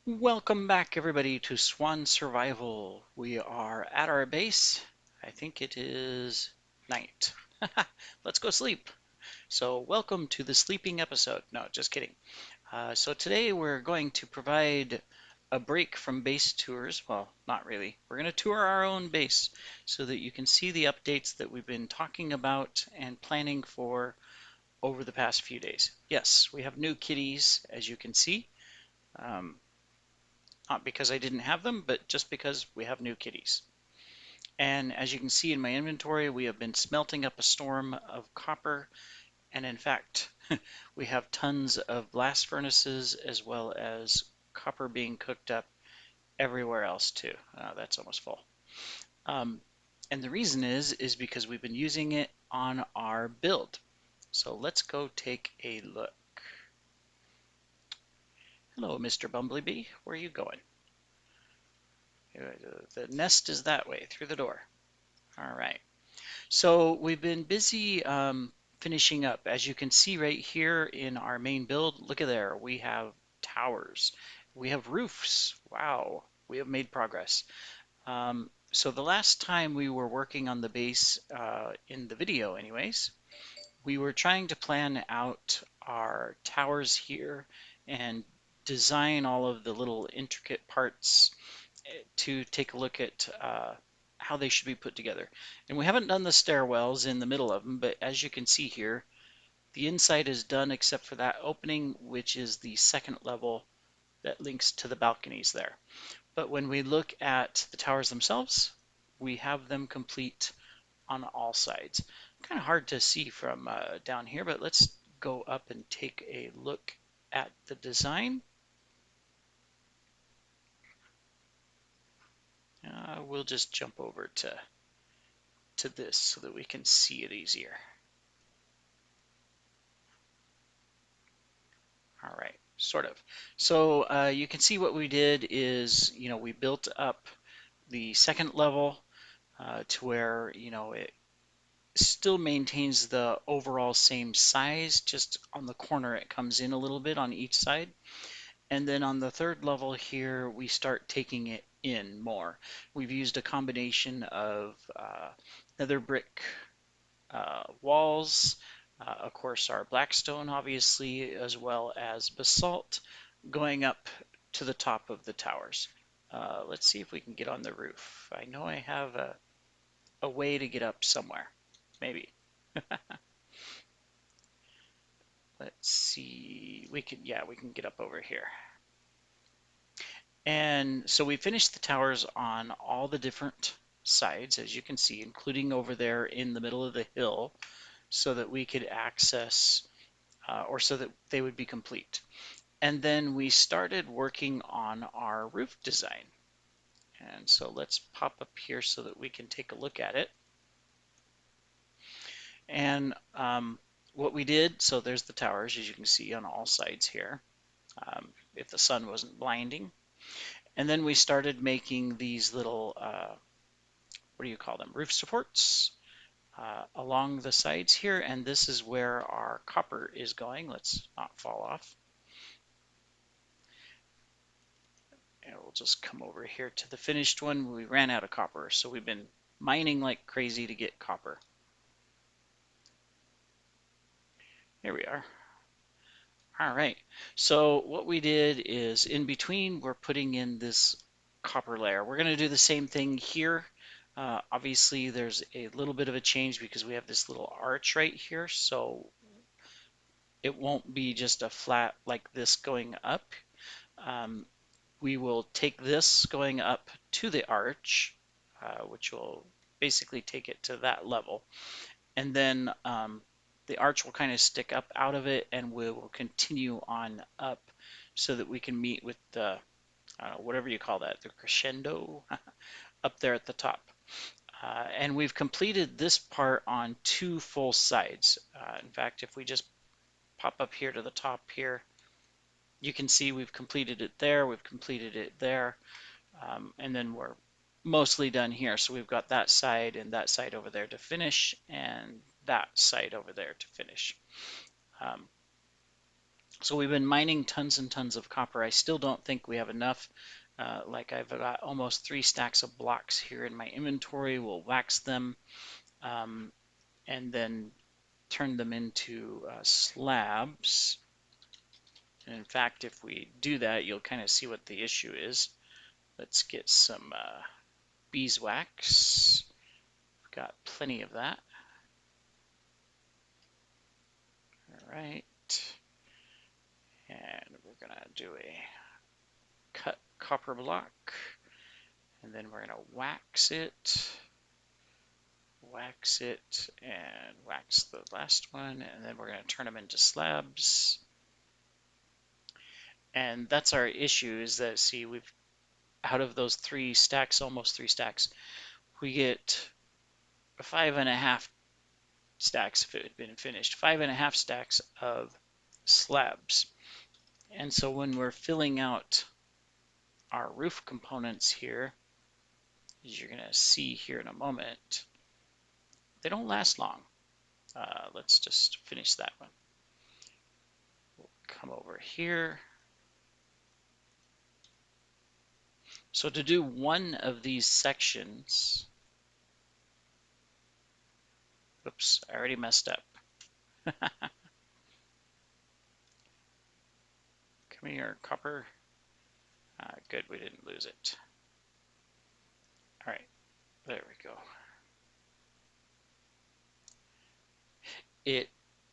Welcome back, everybody, to Swan Survival. We are at our base. I think it is night. Let's go sleep. So, welcome to the sleeping episode. No, just kidding. So, today we're going to provide a break from base tours. Well, not really. We're going to tour our own base so that you can see the updates that we've been talking about and planning for over the past few days. Yes, we have new kitties, as you can see. Um, Not because I didn't have them, but just because we have new kitties. And as you can see in my inventory, we have been smelting up a storm of copper. And in fact, we have tons of blast furnaces as well as copper being cooked up everywhere else too. That's almost full. Um, and the reason is because we've been using it on our build. So let's go take a look. Hello, Mr. Bumblebee. Where are you going? The nest is that way, through the door. All right. So we've been busy finishing up. As you can see right here in our main build, look at there. We have towers. We have roofs. Wow, we have made progress. So the last time we were working on the base, in the video anyways, we were trying to plan out our towers here and design all of the little intricate parts to take a look at how they should be put together. And we haven't done the stairwells in the middle of them, but as you can see here, the inside is done except for that opening, which is the second level that links to the balconies there. But when we look at the towers themselves, we have them complete on all sides. Kind of hard to see from down here, but let's go up and take a look at the design. We'll just jump over to this so that we can see it easier. All right, sort of. So you can see what we did is, we built up the second level to where, it still maintains the overall same size, just on the corner it comes in a little bit on each side. And then on the third level here, we start taking it in more. We've used a combination of nether brick walls, of course, our blackstone, obviously, as well as basalt going up to the top of the towers. Let's see if we can get on the roof. I know I have a way to get up somewhere. Maybe. Let's see. Yeah, we can get up over here. And so we finished the towers on all the different sides, as you can see, including over there in the middle of the hill, so that we could access, or so that they would be complete. And then we started working on our roof design. And so let's pop up here so that we can take a look at it. And what we did, so there's the towers, as you can see on all sides here, if the sun wasn't blinding. And then we started making these little, what do you call them, roof supports along the sides here. And this is where our copper is going. Let's not fall off. And we'll just come over here to the finished one. We ran out of copper, so we've been mining like crazy to get copper. Here we are. All right, so what we did is in between, we're putting in this copper layer. We're going to do the same thing here. Obviously, there's a little bit of a change because we have this little arch right here, so it won't be just a flat like this going up. Um, we will take this going up to the arch, which will basically take it to that level. And then the arch will kind of stick up out of it, and we will continue on up so that we can meet with the, whatever you call that, the crescendo up there at the top. And we've completed this part on 2 full sides. In fact, if we just pop up here to the top here, you can see we've completed it there, we've completed it there, and then we're mostly done here. So we've got that side and that side over there to finish, and that side over there to finish. Um, So we've been mining tons and tons of copper. I still don't think we have enough. Like I've got almost 3 stacks of blocks here in my inventory. We'll wax them um, and then turn them into slabs. And in fact, if we do that, you'll kind of see what the issue is. Let's get some beeswax. We've got plenty of that. All right. And we're going to do a cut copper block. And then we're going to wax it, and wax the last one. And then we're going to turn them into slabs. And that's our issue is that, see, we've out of those 3 stacks, almost 3 stacks, we get 5.5 stacks if it had been finished, 5.5 stacks of slabs. And so when we're filling out our roof components here, as you're going to see here in a moment, they don't last long. Let's just finish that one. We'll come over here. So to do one of these sections, oops, I already messed up. Come here, copper. Good, we didn't lose it. All right, there we go.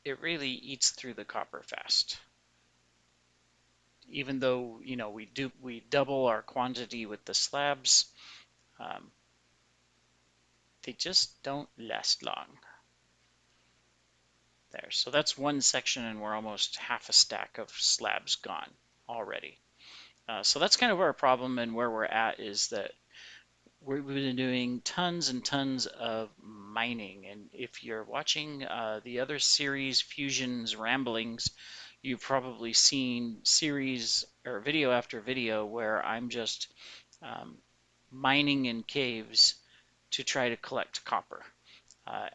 It really eats through the copper fast. Even though, you know, we double our quantity with the slabs, they just don't last long. There, so that's one section and we're almost half a stack of slabs gone already. So that's kind of our problem, and where we're at is that we've been doing tons and tons of mining. And if you're watching the other series, Fusion's Ramblings, you've probably seen series or video after video where I'm just mining in caves to try to collect copper.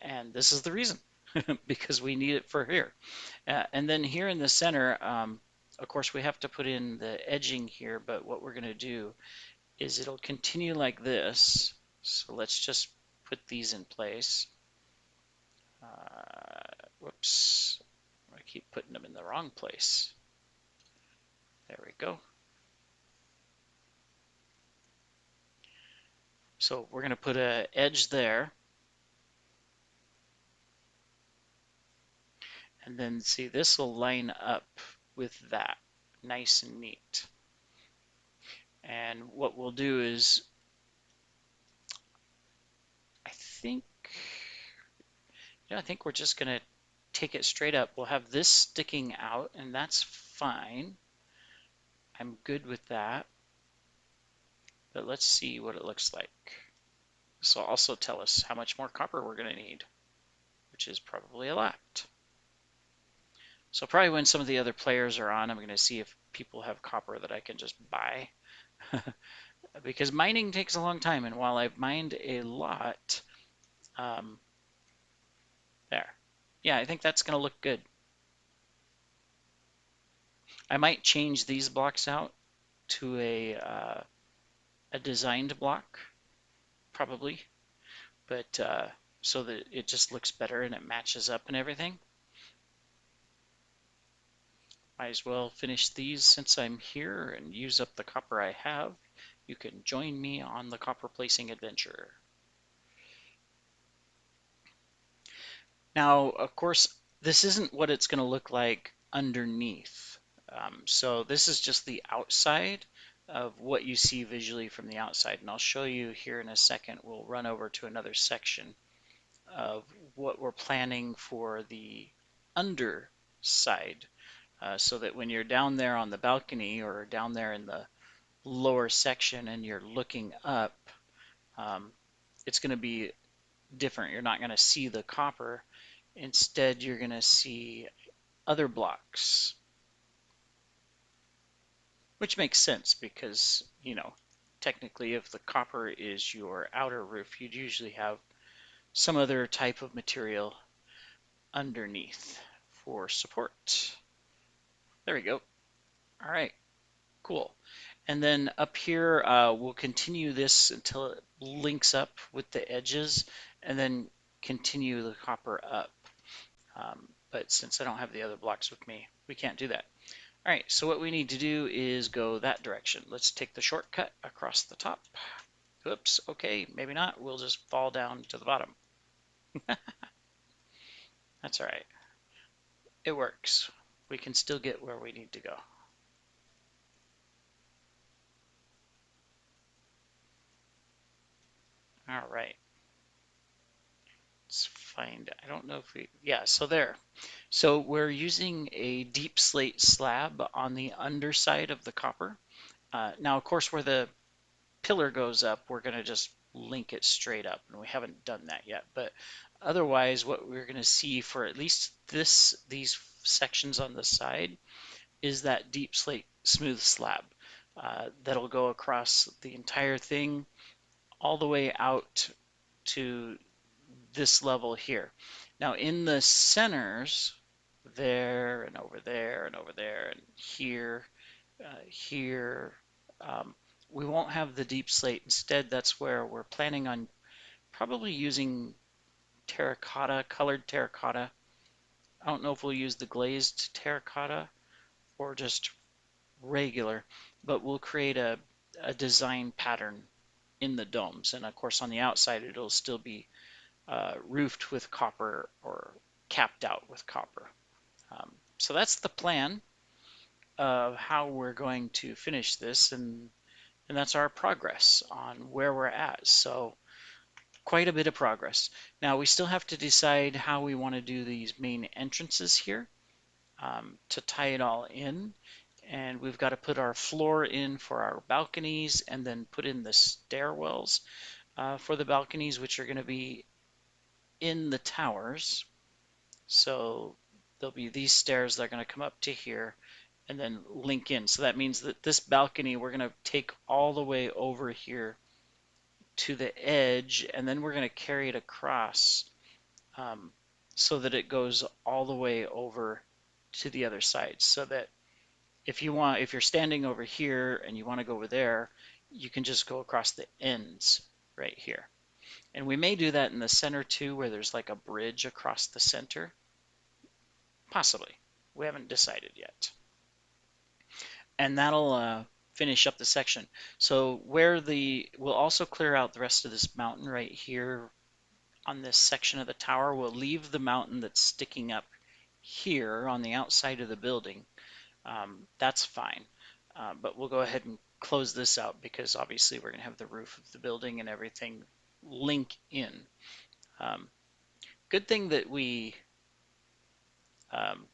And this is the reason, because we need it for here. And then here in the center, of course, we have to put in the edging here, but what we're going to do is it'll continue like this. So let's just put these in place. Whoops, I keep putting them in the wrong place. There we go. So we're going to put an edge there. And then see, this will line up with that, nice and neat. And what we'll do is, I think we're just going to take it straight up. We'll have this sticking out, and that's fine. I'm good with that. But let's see what it looks like. This will also tell us how much more copper we're going to need, which is probably a lot. So probably when some of the other players are on, I'm going to see if people have copper that I can just buy. Because mining takes a long time, and while I've mined a lot, there. Yeah, I think that's going to look good. I might change these blocks out to a designed block, probably, but so that it just looks better and it matches up and everything. Might as well finish these since I'm here and use up the copper I have. You can join me on the copper placing adventure. Now, of course, this isn't what it's going to look like underneath. So this is just the outside of what you see visually from the outside. And I'll show you here in a second. We'll run over to another section of what we're planning for the underside. So that when you're down there on the balcony or down there in the lower section and you're looking up, it's going to be different. You're not going to see the copper. Instead, you're going to see other blocks, which makes sense because, you know, technically if the copper is your outer roof, you'd usually have some other type of material underneath for support. There we go. All right, cool. And then up here, we'll continue this until it links up with the edges and then continue the copper up. But since I don't have the other blocks with me, we can't do that. All right, so what we need to do is go that direction. Let's take the shortcut across the top. Oops, okay, maybe not. We'll just fall down to the bottom. That's all right. It works. We can still get where we need to go. All right. Let's find, I don't know if we, yeah, so there. So we're using a deep slate slab on the underside of the copper. Now, of course, where the pillar goes up, we're going to just link it straight up, and we haven't done that yet. But otherwise, what we're going to see for at least these sections on the side is that deep slate smooth slab that'll go across the entire thing all the way out to this level here. Now in the centers, there and over there and over there and here, here, um, we won't have the deep slate. Instead, that's where we're planning on probably using terracotta, colored terracotta. I don't know if we'll use the glazed terracotta or just regular, but we'll create a design pattern in the domes. And of course, on the outside, it'll still be roofed with copper or capped out with copper. So that's the plan of how we're going to finish this, and that's our progress on where we're at. So quite a bit of progress. Now we still have to decide how we want to do these main entrances here to tie it all in. And we've got to put our floor in for our balconies and then put in the stairwells for the balconies, which are going to be in the towers. So there'll be these stairs that are going to come up to here and then link in. So that means that this balcony we're going to take all the way over here to the edge, and then we're going to carry it across um, so that it goes all the way over to the other side. So that if you're standing over here and you want to go over there, you can just go across the ends right here. And we may do that in the center too, where there's like a bridge across the center. Possibly. We haven't decided yet. And that'll finish up the section. So we'll also clear out the rest of this mountain right here on this section of the tower. We'll leave the mountain that's sticking up here on the outside of the building. That's fine. But we'll go ahead and close this out because obviously we're going to have the roof of the building and everything link in. Good thing that we um,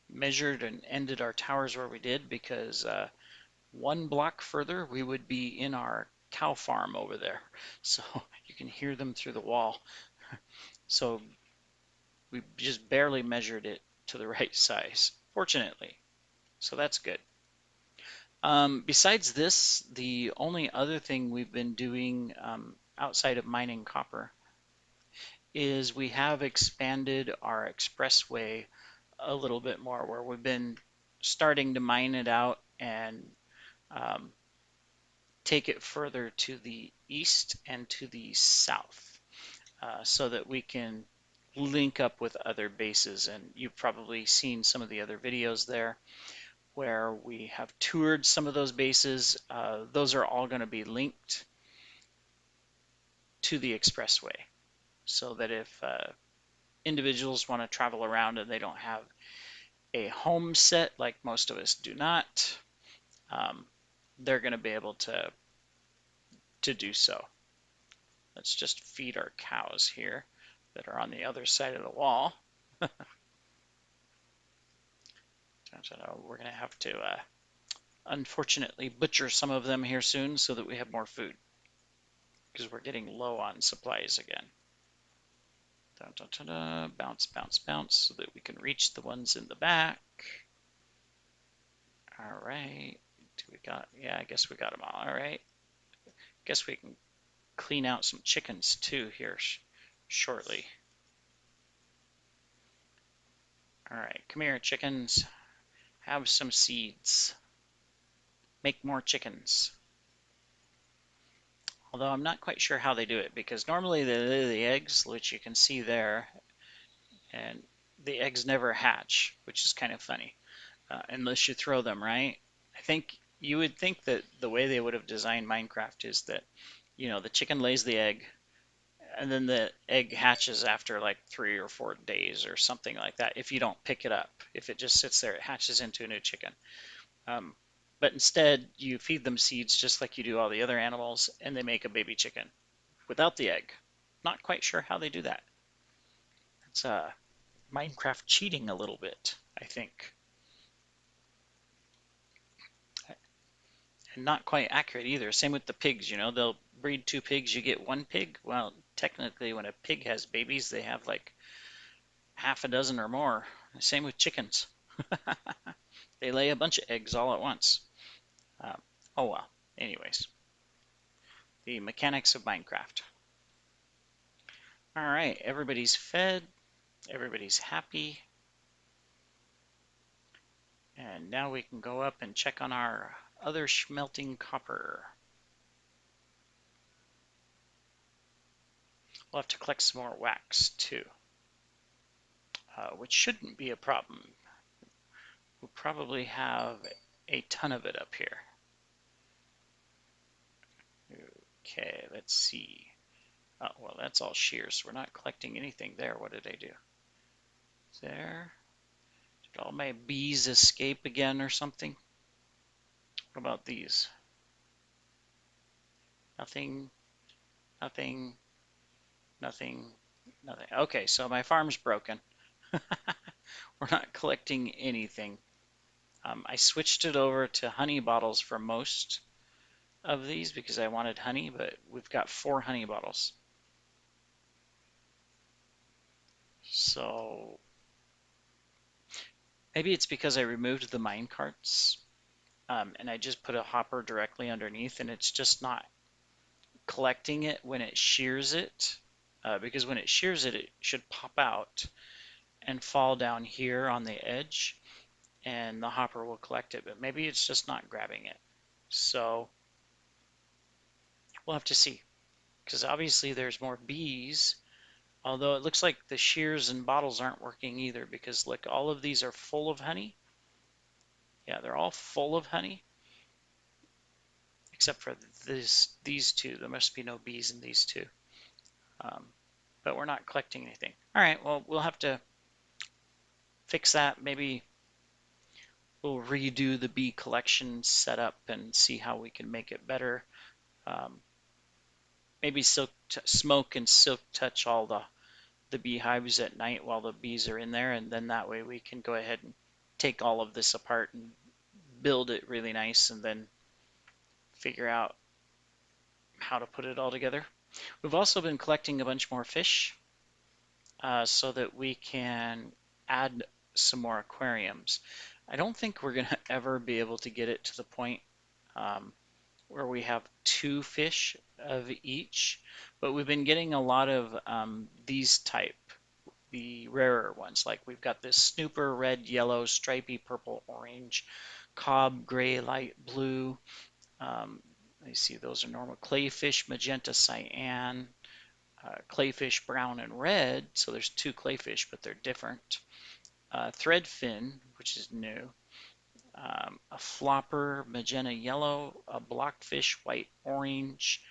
measured and ended our towers where we did, because one block further we would be in our cow farm over there. So you can hear them through the wall. So we just barely measured it to the right size, fortunately. So that's good. Besides this, the only other thing we've been doing outside of mining copper is we have expanded our expressway a little bit more, where we've been starting to mine it out and um, take it further to the east and to the south so that we can link up with other bases. And you've probably seen some of the other videos there where we have toured some of those bases. Those are all going to be linked to the expressway so that if individuals want to travel around and they don't have a home set like most of us do not, um, they're going to be able to do so. Let's just feed our cows here that are on the other side of the wall. We're going to have to unfortunately butcher some of them here soon so that we have more food, because we're getting low on supplies again. Bounce, bounce, bounce so that we can reach the ones in the back. All right. Yeah, I guess we got them all. All right. Guess we can clean out some chickens too here shortly. All right, come here, chickens. Have some seeds. Make more chickens. Although I'm not quite sure how they do it because normally they lay the eggs, which you can see there, and the eggs never hatch, which is kind of funny, unless you throw them, right? I think you would think that the way they would have designed Minecraft is that, the chicken lays the egg, and then the egg hatches after like 3 or 4 days or something like that. If you don't pick it up, if it just sits there, it hatches into a new chicken. Um, but instead, you feed them seeds just like you do all the other animals, and they make a baby chicken without the egg. Not quite sure how they do that. It's Minecraft cheating a little bit, I think. And not quite accurate either. Same with the pigs, they'll breed two pigs, you get one pig. Well, technically, when a pig has babies, they have like half a dozen or more. Same with chickens. They lay a bunch of eggs all at once. Um, oh well. Anyways, the mechanics of Minecraft. All right, everybody's fed, everybody's happy, and now we can go up and check on our other smelting copper. We'll have to collect some more wax too, which shouldn't be a problem. We'll probably have a ton of it up here. Okay, let's see. Oh, well, that's all shears. We're not collecting anything there. What did I do? There. Did all my bees escape again or something? What about these? Nothing, nothing, nothing, nothing. Okay, so my farm's broken. We're not collecting anything. I switched it over to honey bottles for most of these because I wanted honey, but we've got 4 honey bottles. So maybe it's because I removed the mine carts, and I just put a hopper directly underneath, and it's just not collecting it when it shears it, because when it shears it, it should pop out and fall down here on the edge, and the hopper will collect it, but maybe it's just not grabbing it. So we'll have to see, because obviously there's more bees, although it looks like the shears and bottles aren't working either, because look, all of these are full of honey. Yeah, they're all full of honey, except for these two. There must be no bees in these two. Um, but we're not collecting anything. All right, well, we'll have to fix that. Maybe we'll redo the bee collection setup and see how we can make it better. Um, maybe smoke and silk touch all the beehives at night while the bees are in there, and then that way we can go ahead and take all of this apart and build it really nice and then figure out how to put it all together. We've also been collecting a bunch more fish so that we can add some more aquariums. I don't think we're going to ever be able to get it to the point um, where we have 2 fish of each, but we've been getting a lot of these type, the rarer ones. Like we've got this snooper, red, yellow, stripy, purple, orange, cob, gray, light blue. Um, let me see, those are normal. Clayfish, magenta, cyan, clayfish, brown, and red. So there's 2 clayfish, but they're different. Threadfin, which is new. A flopper, magenta, yellow. A blockfish, white, orange.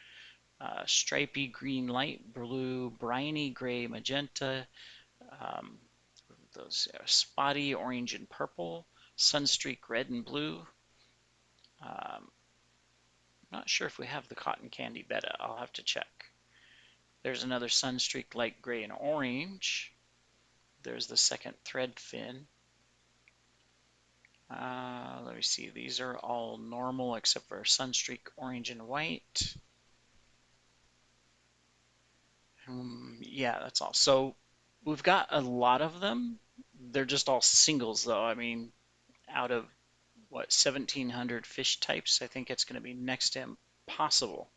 Stripy, green, light blue. Briny, gray, magenta. Um, those spotty, orange, and purple. Sunstreak, red and blue. Not sure if we have the cotton candy betta. I'll have to check. There's another sunstreak, light gray and orange. There's the second thread fin. Let me see. These are all normal except for sunstreak, orange, and white. Yeah, that's all. So we've got a lot of them. They're just all singles, though. I mean, out of what, 1,700 fish types, I think it's going to be next to impossible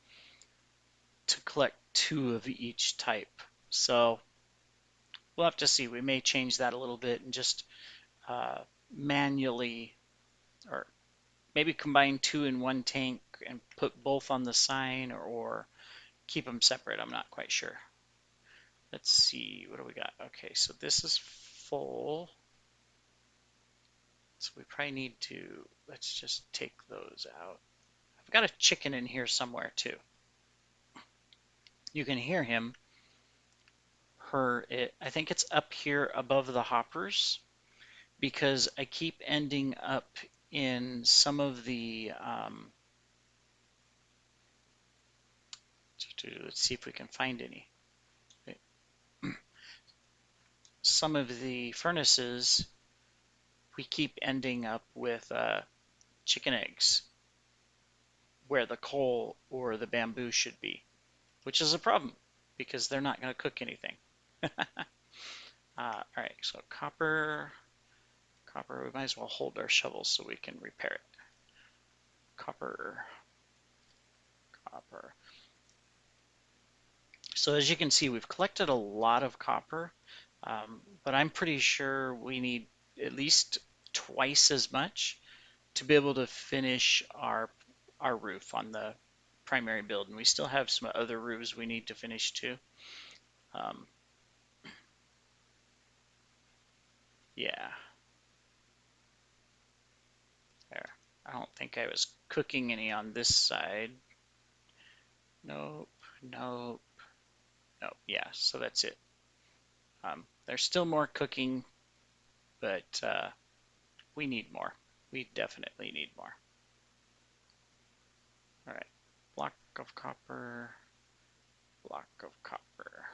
to collect 2 of each type. So we'll have to see. We may change that a little bit and just uh, manually or maybe combine two in one tank and put both on the sign, or keep them separate. I'm not quite sure. Let's see, what do we got? Okay, so this is full. So we probably need to, let's just take those out. I've got a chicken in here somewhere too. You can hear him. I think it's up here above the hoppers because I keep ending up in some of the, let's see if we can find any. Some of the furnaces, we keep ending up with chicken eggs where the coal or the bamboo should be, which is a problem because they're not going to cook anything. All right, so copper, we might as well hold our shovels so we can repair it. Copper, copper. So as you can see, we've collected a lot of copper, but I'm pretty sure we need at least twice as much to be able to finish our roof on the primary build, and we still have some other roofs we need to finish too. Um, yeah, there. I don't think I was cooking any on this side. Nope, nope, nope. Yeah, so that's it. There's still more cooking, but we need more. We definitely need more. All right, block of copper, block of copper,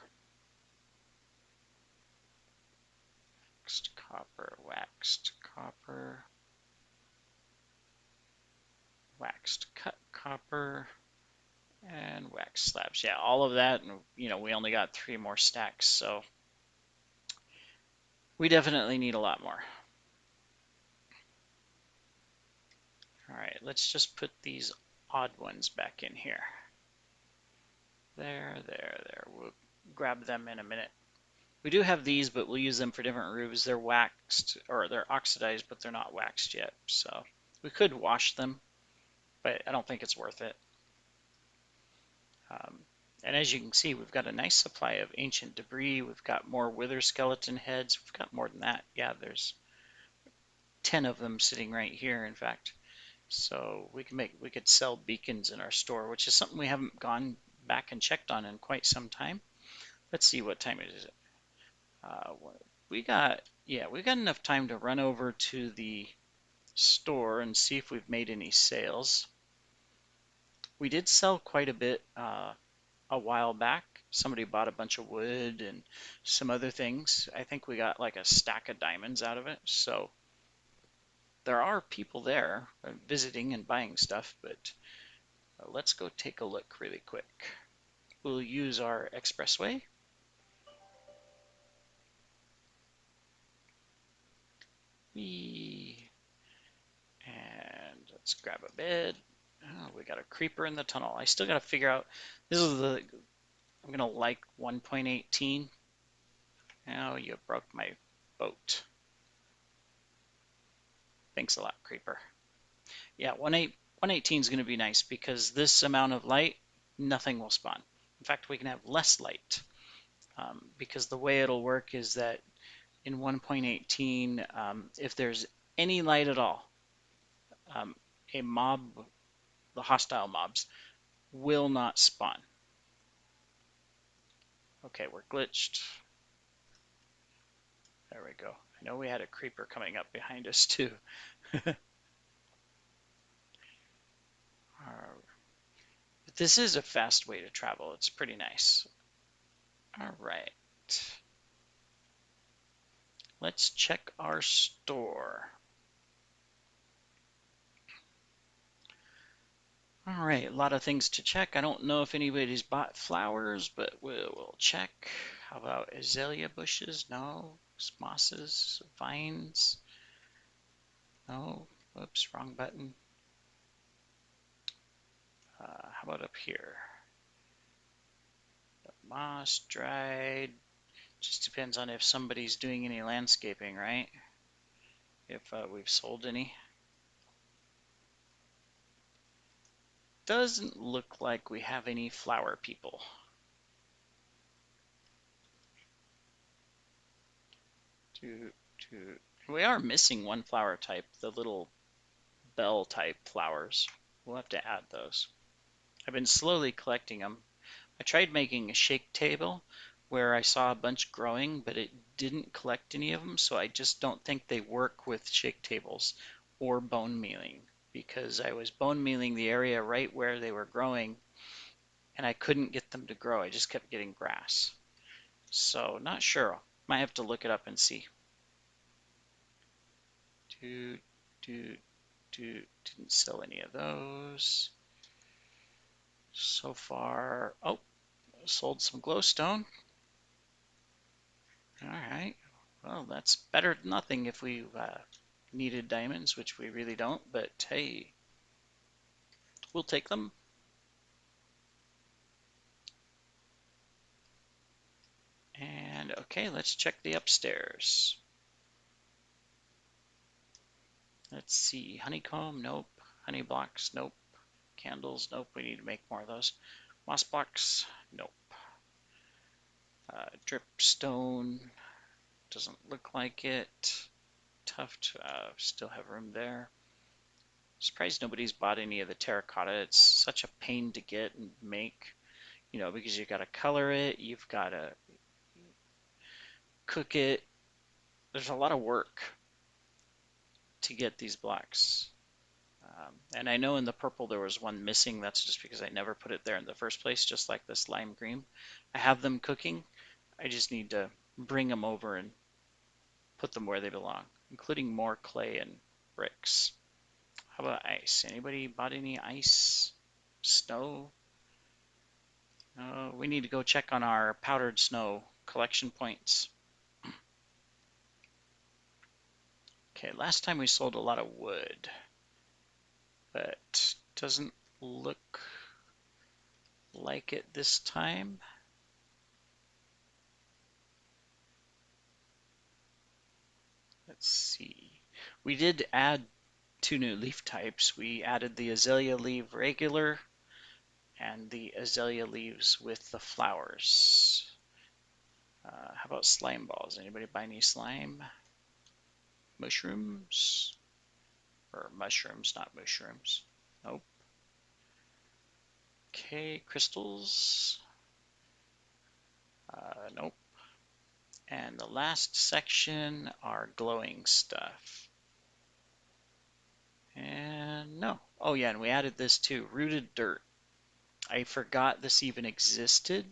waxed copper, waxed copper, waxed cut copper, and wax slabs. Yeah, all of that, and we only got 3 more stacks, so we definitely need a lot more. All right, let's just put these odd ones back in here. There, there, there. We'll grab them in a minute. We do have these, but we'll use them for different roofs. They're waxed, or they're oxidized, but they're not waxed yet. So we could wash them, but I don't think it's worth it. Um, and as you can see, we've got a nice supply of ancient debris. We've got more wither skeleton heads. We've got more than that. Yeah, there's 10 of them sitting right here, in fact. So we could sell beacons in our store, which is something we haven't gone back and checked on in quite some time. Let's see what time it is. Uh, we got enough time to run over to the store and see if we've made any sales. We did sell quite a bit a while back. Somebody bought a bunch of wood and some other things. I think we got like a stack of diamonds out of it. So there are people there visiting and buying stuff, but let's go take a look really quick. We'll use our expressway. And let's grab a bed. Oh, we got a creeper in the tunnel. I still got to figure out. I'm gonna like 1.18. Oh, you broke my boat. Thanks a lot, creeper. Yeah, 118 is gonna be nice because this amount of light, nothing will spawn. In fact, we can have less light because the way it'll work is that in 1.18, if there's any light at all, um, a mob, the hostile mobs, will not spawn. Okay, we're glitched. There we go. I know we had a creeper coming up behind us too. But this is a fast way to travel. It's pretty nice. All right. Let's check our store. All right, a lot of things to check. I don't know if anybody's bought flowers, but we'll check. How about azalea bushes? No. Mosses, vines? No. Oops, wrong button. How about up here? Moss, dried. Just depends on if somebody's doing any landscaping, right? If we've sold any. doesn't look like we have any flower people. Do, do. We are missing one flower type, the little bell type flowers. We'll have to add those. I've been slowly collecting them. I tried making a shake table where I saw a bunch growing, but it didn't collect any of them, so I just don't think they work with shake tables or bone mealing because I was bone mealing the area right where they were growing and I couldn't get them to grow. I just kept getting grass. So, not sure. Might have to look it up and see. Do, do, didn't sell any of those so far. Oh, sold some glowstone. All right. Well, that's better than nothing if we needed diamonds, which we really don't, but hey, we'll take them. And okay, let's check the upstairs. Let's see. Honeycomb, nope. Honey blocks, nope. Candles, nope. We need to make more of those. Moss blocks, nope. Dripstone, doesn't look like it. Tuft, still have room there. Surprised nobody's bought any of the terracotta. It's such a pain to get and make, because you got to color it, you've got to cook it. There's a lot of work to get these blocks. And I know in the purple there was one missing. That's just because I never put it there in the first place, just like this lime green. I have them cooking. I just need to bring them over and put them where they belong, including more clay and bricks. How about ice? Anybody bought any ice? Snow? We need to go check on our powdered snow collection points. Okay, last time we sold a lot of wood, but doesn't look like it this time. Let's see. We did add 2 new leaf types. We added the azalea leaf regular and the azalea leaves with the flowers. How about slime balls? Anybody buy any slime? Mushrooms? Or mushrooms, not mushrooms. Nope. Okay, crystals. Nope. And the last section are glowing stuff. And no. Oh yeah, and we added this too, rooted dirt. I forgot this even existed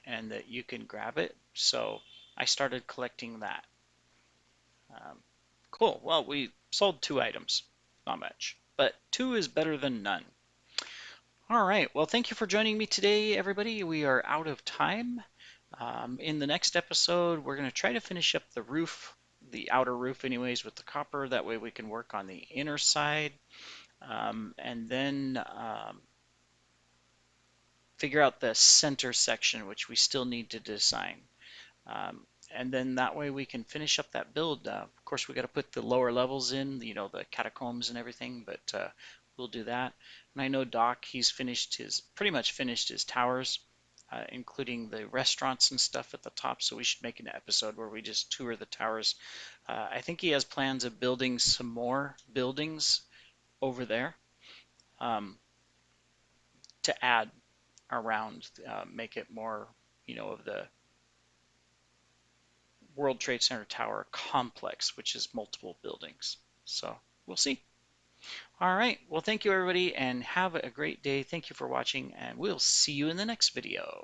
and that you can grab it, so I started collecting that. Um, cool. Well, we sold 2 items. Not much, but 2 is better than none. All right. Well, thank you for joining me today, everybody. We are out of time. In the next episode, we're going to try to finish up the roof, the outer roof, anyways, with the copper. That way we can work on the inner side. And then figure out the center section, which we still need to design. Um, and then that way we can finish up that build. Of course, we got to put the lower levels in, the catacombs and everything, but we'll do that. And I know Doc, he's pretty much finished his towers, including the restaurants and stuff at the top. So we should make an episode where we just tour the towers. I think he has plans of building some more buildings over there to add around, make it more, of the World Trade Center Tower complex, which is multiple buildings. So we'll see. All right. Well, thank you, everybody, and have a great day. Thank you for watching, and we'll see you in the next video.